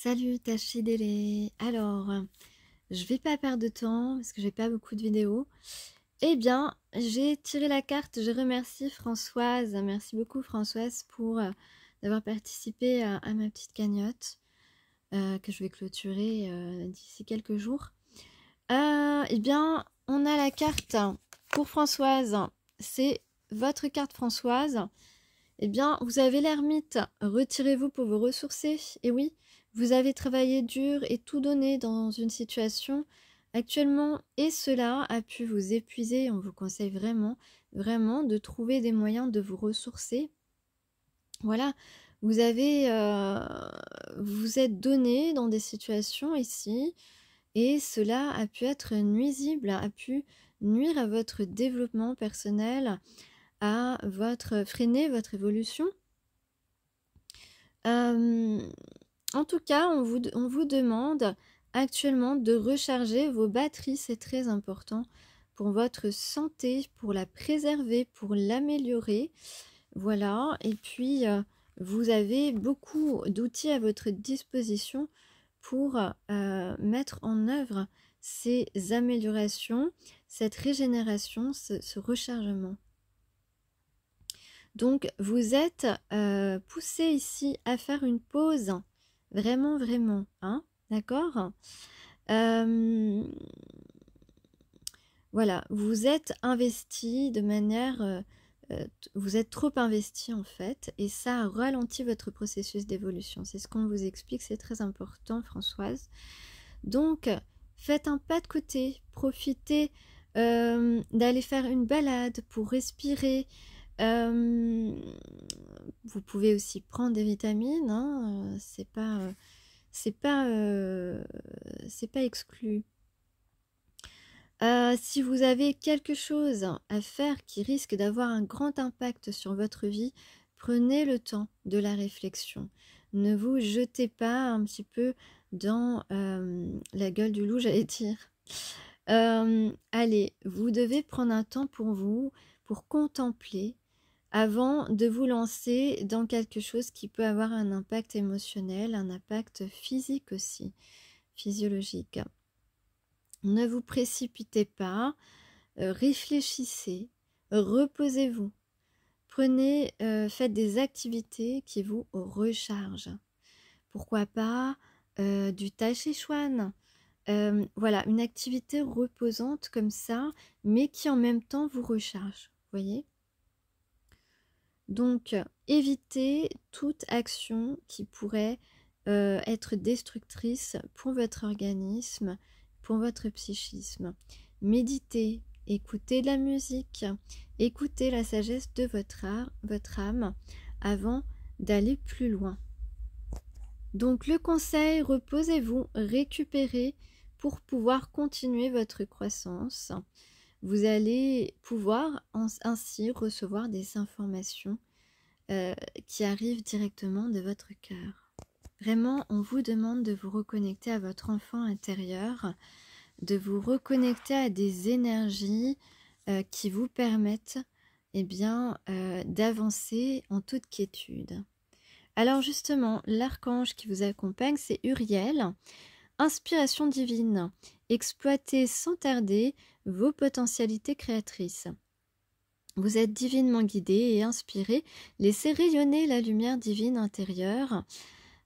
Salut Tachidélé. Alors, je vais pas perdre de temps parce que j'ai pas beaucoup de vidéos. Eh bien, j'ai tiré la carte. Je remercie Françoise. Merci beaucoup Françoise pour d'avoir participé à ma petite cagnotte que je vais clôturer d'ici quelques jours. Eh bien, on a la carte pour Françoise. C'est votre carte Françoise. Eh bien, vous avez l'ermite, retirez-vous pour vous ressourcer. Et oui, vous avez travaillé dur et tout donné dans une situation actuellement et cela a pu vous épuiser. On vous conseille vraiment, vraiment de trouver des moyens de vous ressourcer. Voilà, vous avez, vous êtes donné dans des situations ici et cela a pu être nuisible, a pu nuire à votre développement personnel, à freiner votre évolution. En tout cas, on vous demande actuellement de recharger vos batteries, c'est très important pour votre santé, pour la préserver, pour l'améliorer. Voilà, et puis vous avez beaucoup d'outils à votre disposition pour mettre en œuvre ces améliorations, cette régénération, ce rechargement. Donc, vous êtes poussé ici à faire une pause, vraiment, vraiment, hein, d'accord. Voilà, vous êtes investi de manière, vous êtes trop investi en fait, et ça ralentit votre processus d'évolution. C'est ce qu'on vous explique, c'est très important, Françoise. Donc, faites un pas de côté, profitez d'aller faire une balade pour respirer. Vous pouvez aussi prendre des vitamines, hein, c'est pas exclu. Si vous avez quelque chose à faire qui risque d'avoir un grand impact sur votre vie, prenez le temps de la réflexion. Ne vous jetez pas un petit peu dans la gueule du loup, j'allais dire. Allez, vous devez prendre un temps pour vous, pour contempler, avant de vous lancer dans quelque chose qui peut avoir un impact émotionnel, un impact physique aussi, physiologique. Ne vous précipitez pas, réfléchissez, reposez-vous. Prenez, faites des activités qui vous rechargent. Pourquoi pas du tai chi chuan. Voilà, une activité reposante comme ça, mais qui en même temps vous recharge. Voyez ? Donc, évitez toute action qui pourrait être destructrice pour votre organisme, pour votre psychisme. Méditez, écoutez de la musique, écoutez la sagesse de votre âme avant d'aller plus loin. Donc, le conseil, reposez-vous, récupérez pour pouvoir continuer votre croissance. Vous allez pouvoir ainsi recevoir des informations qui arrivent directement de votre cœur. Vraiment, on vous demande de vous reconnecter à votre enfant intérieur, de vous reconnecter à des énergies qui vous permettent d'avancer en toute quiétude. Alors justement, l'archange qui vous accompagne, c'est Uriel. Inspiration divine. Exploitez sans tarder vos potentialités créatrices. Vous êtes divinement guidé et inspiré. Laissez rayonner la lumière divine intérieure,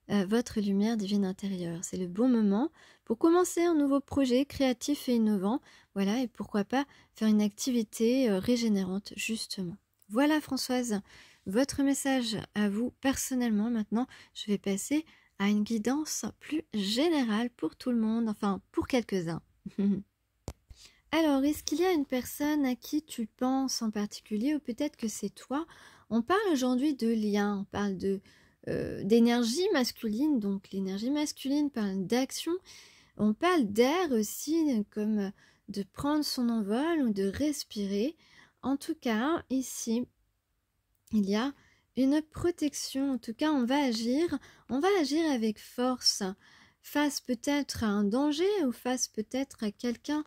votre lumière divine intérieure. C'est le bon moment pour commencer un nouveau projet créatif et innovant. Voilà, et pourquoi pas faire une activité régénérante, justement. Voilà, Françoise, votre message à vous personnellement. Maintenant, je vais passer à une guidance plus générale pour tout le monde, enfin pour quelques-uns. Alors, est-ce qu'il y a une personne à qui tu penses en particulier, ou peut-être que c'est toi? On parle aujourd'hui de lien, on parle d'énergie masculine, donc l'énergie masculine parle d'action. On parle d'air aussi, comme de prendre son envol ou de respirer. En tout cas, ici, il y a une protection. En tout cas, on va agir avec force, face peut-être à un danger ou face peut-être à quelqu'un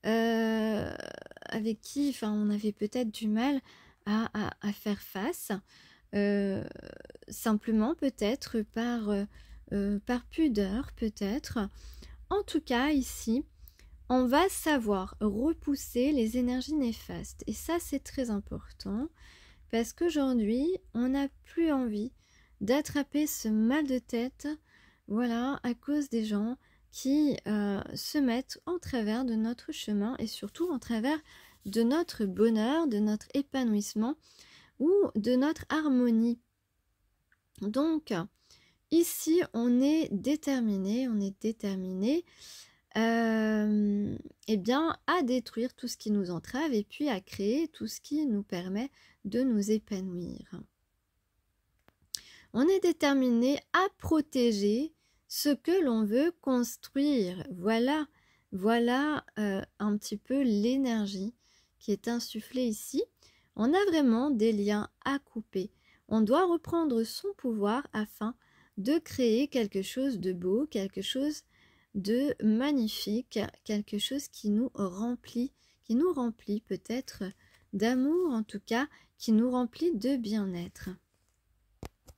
avec qui on avait peut-être du mal à faire face, simplement peut-être par par pudeur peut-être. En tout cas, ici, on va savoir repousser les énergies néfastes. Et ça, c'est très important parce qu'aujourd'hui, on n'a plus envie d'attraper ce mal de tête, voilà, à cause des gens qui se mettent en travers de notre chemin et surtout en travers de notre bonheur, de notre épanouissement ou de notre harmonie. Donc, ici, on est déterminé, eh bien, à détruire tout ce qui nous entrave et puis à créer tout ce qui nous permet de nous épanouir. On est déterminé à protéger ce que l'on veut construire. Voilà un petit peu l'énergie qui est insufflée ici. On a vraiment des liens à couper. On doit reprendre son pouvoir afin de créer quelque chose de beau, quelque chose de magnifique, quelque chose qui nous remplit peut-être d'amour, en tout cas, qui nous remplit de bien-être.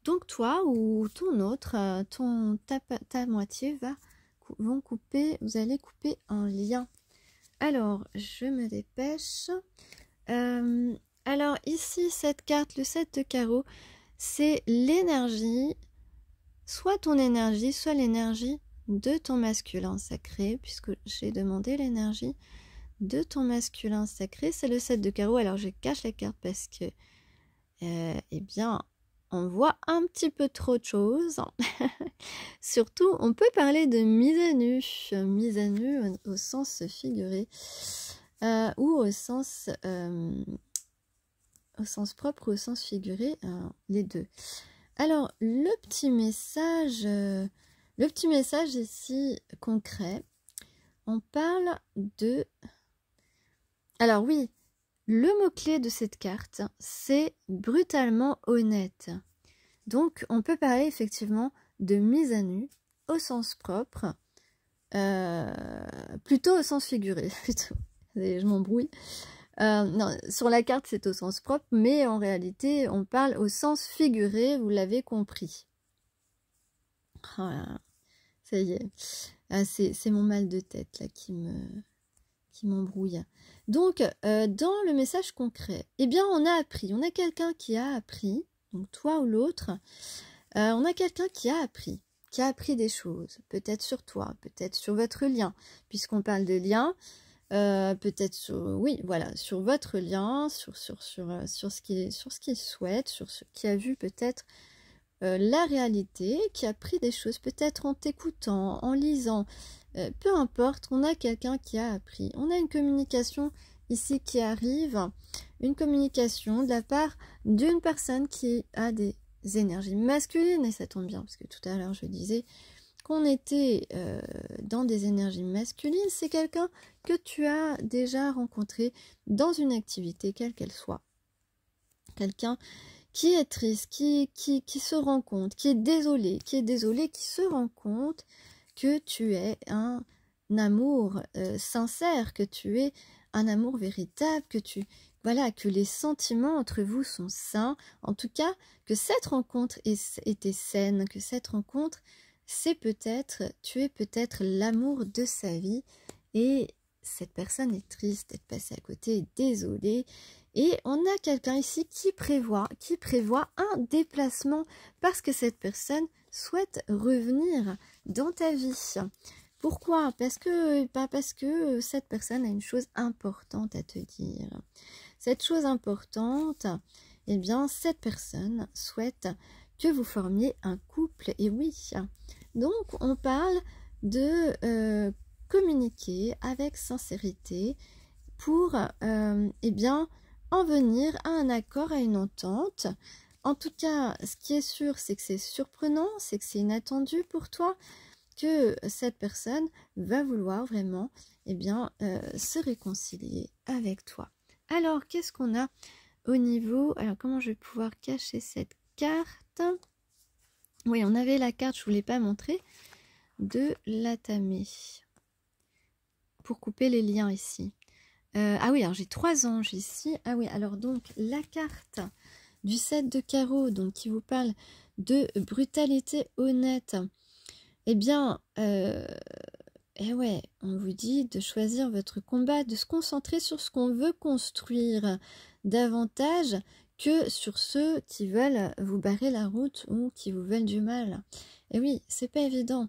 Donc toi ou ton autre, ta moitié vous allez couper un lien. Alors, je me dépêche. Alors ici, cette carte, le 7 de carreau, c'est l'énergie, soit ton énergie, soit l'énergie de ton masculin sacré, puisque j'ai demandé l'énergie de ton masculin sacré. C'est le 7 de carreau. Alors, je cache la carte parce que, eh bien, on voit un petit peu trop de choses. Surtout, on peut parler de mise à nu au sens figuré ou au sens propre ou au sens figuré, les deux. Alors, le petit message ici concret, on parle de... Alors oui, le mot-clé de cette carte, c'est brutalement honnête. Donc, on peut parler effectivement de mise à nu au sens propre, plutôt au sens figuré. Je m'embrouille. Non, sur la carte, c'est au sens propre, mais en réalité, on parle au sens figuré, vous l'avez compris. Voilà, ça y est. Ah, c'est mon mal de tête là qui m'embrouille. Donc, dans le message concret, eh bien, on a quelqu'un qui a appris, donc toi ou l'autre, on a quelqu'un qui a appris des choses, peut-être sur toi, peut-être sur votre lien, puisqu'on parle de lien, peut-être sur, oui, voilà, sur votre lien, sur ce qu'il souhaite, sur ce qui a vu peut-être la réalité, qui a appris des choses, peut-être en t'écoutant, en lisant, peu importe, on a quelqu'un qui a appris. On a une communication ici qui arrive, une communication de la part d'une personne qui a des énergies masculines, et ça tombe bien, parce que tout à l'heure je disais qu'on était dans des énergies masculines. C'est quelqu'un que tu as déjà rencontré dans une activité, quelle qu'elle soit. Quelqu'un qui est triste, qui se rend compte, qui est désolé, qui se rend compte que tu es un amour sincère, que tu es un amour véritable, que les sentiments entre vous sont sains, en tout cas que cette rencontre était saine, que cette rencontre tu es peut-être l'amour de sa vie et cette personne est triste d'être passée à côté, désolée. Et on a quelqu'un ici qui prévoit un déplacement parce que cette personne souhaite revenir dans ta vie. Pourquoi? Parce que cette personne a une chose importante à te dire. Cette chose importante, eh bien, cette personne souhaite que vous formiez un couple. Et oui, donc on parle de communiquer avec sincérité pour, eh bien, en venir à un accord, à une entente. En tout cas, ce qui est sûr, c'est que c'est surprenant, c'est que c'est inattendu pour toi, que cette personne va vouloir vraiment, eh bien, se réconcilier avec toi. Alors, qu'est-ce qu'on a au niveau... Alors, comment je vais pouvoir cacher cette carte? Oui, on avait la carte, je ne vous l'ai pas montrée, de l'Atamé. Pour couper les liens ici. Ah oui, alors j'ai 3 anges ici. Ah oui, alors donc la carte du 7 de carreau, donc qui vous parle de brutalité honnête. eh bien, ouais, on vous dit de choisir votre combat, de se concentrer sur ce qu'on veut construire davantage que sur ceux qui veulent vous barrer la route ou qui vous veulent du mal. Et oui, c'est pas évident,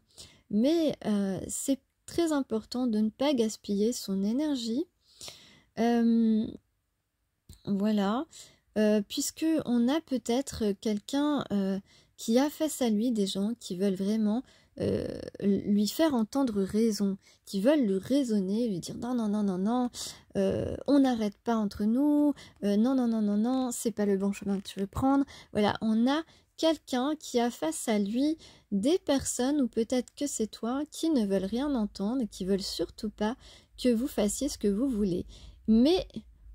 mais c'est très important de ne pas gaspiller son énergie. Voilà, puisque on a peut-être quelqu'un qui a face à lui des gens qui veulent vraiment lui faire entendre raison, qui veulent le raisonner, lui dire non, non, non, non, non, on n'arrête pas entre nous, non, non, non, non, non, c'est pas le bon chemin que tu veux prendre. Voilà, on a quelqu'un qui a face à lui des personnes, ou peut-être que c'est toi, qui ne veulent rien entendre, qui veulent surtout pas que vous fassiez ce que vous voulez. Mais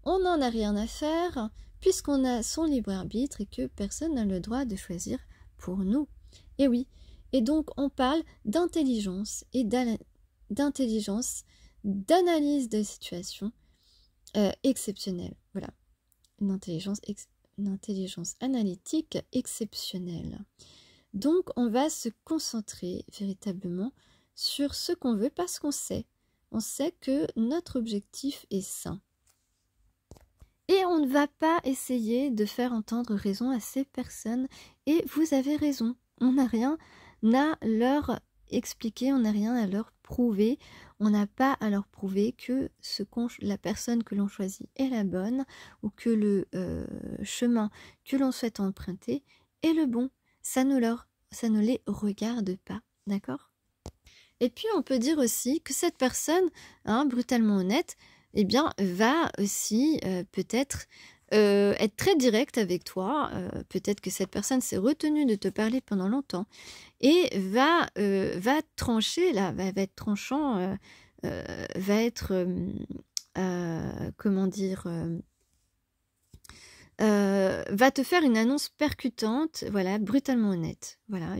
on n'en a rien à faire, puisqu'on a son libre arbitre et que personne n'a le droit de choisir pour nous. Et oui, et donc on parle d'intelligence et d'analyse des situations exceptionnelle. Voilà, une intelligence analytique exceptionnelle. Donc on va se concentrer véritablement sur ce qu'on veut parce qu'on sait. On sait que notre objectif est sain. Et on ne va pas essayer de faire entendre raison à ces personnes. Et vous avez raison, on n'a rien à leur expliquer, on n'a rien à leur prouver. On n'a pas à leur prouver que la personne que l'on choisit est la bonne ou que le chemin que l'on souhaite emprunter est le bon. Ça ne les regarde pas, d'accord? Et puis on peut dire aussi que cette personne, brutalement honnête, eh bien, va aussi peut-être être très directe avec toi. Peut-être que cette personne s'est retenue de te parler pendant longtemps et va trancher, là, va être tranchant, va être, comment dire, va te faire une annonce percutante, voilà, brutalement honnête. Voilà,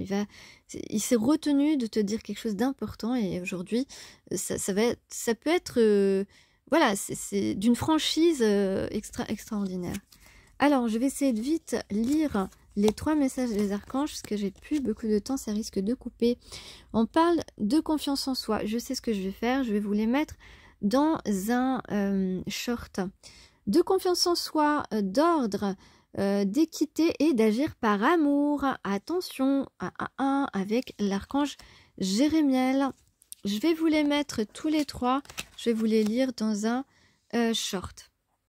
il s'est retenu de te dire quelque chose d'important et aujourd'hui, ça peut être... voilà, c'est d'une franchise extraordinaire. Alors, je vais essayer de vite lire les 3 messages des archanges, parce que j'ai plus beaucoup de temps, ça risque de couper. On parle de confiance en soi. Je sais ce que je vais faire, je vais vous les mettre dans un short. De confiance en soi, d'ordre, d'équité et d'agir par amour. Attention à 1 avec l'archange Jérémiel. Je vais vous les mettre tous les 3. Je vais vous les lire dans un short.